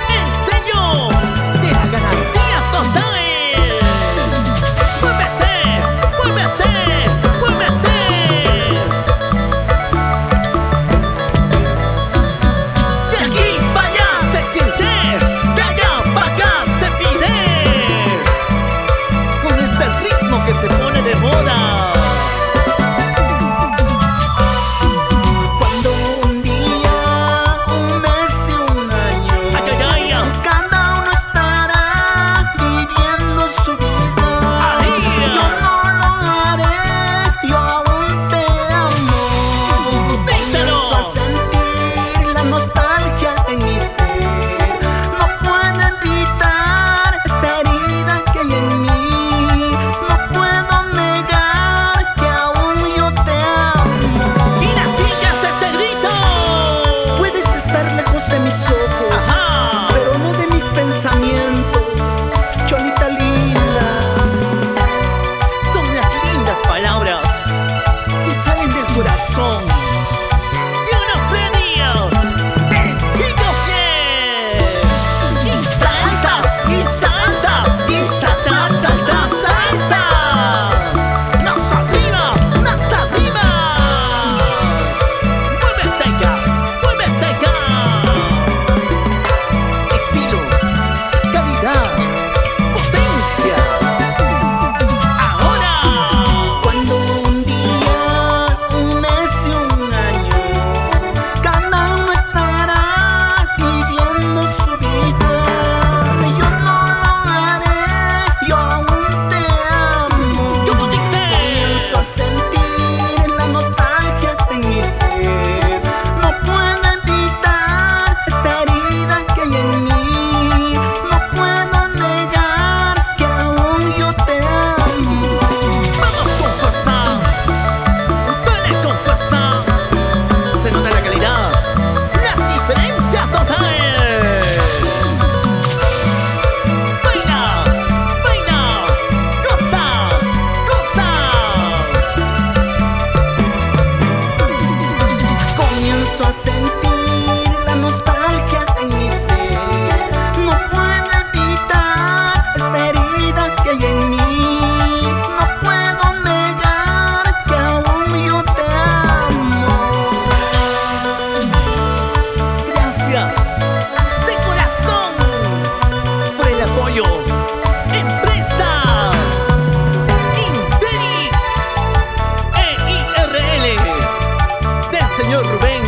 El sello de la garantía total. Muévete, muévete, muévete. De aquí para allá se siente, de allá para acá se pide. Con este ritmo que se pone de moda. Cholita linda, son las lindas palabras que salen del corazón. Si uno premio, el chico fiel. Y salta, y salta, y salta, salta, salta. Más arriba, más arriba. Muévete ya, muévete ya. Estilo, calidad. A sentir la nostalgia en mi ser. No puedo evitar esta herida que hay en mí. No puedo negar que aún yo te amo. Gracias de corazón por el apoyo. Empresa Interis EIRL del señor Rubén.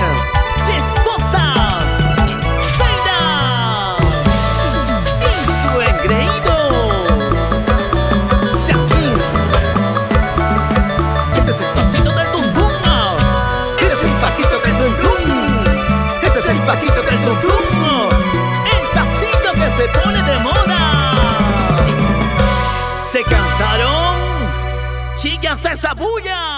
Pasito del dum dum, el pasito que se pone de moda. ¿Se cansaron? Chicas, esa bulla.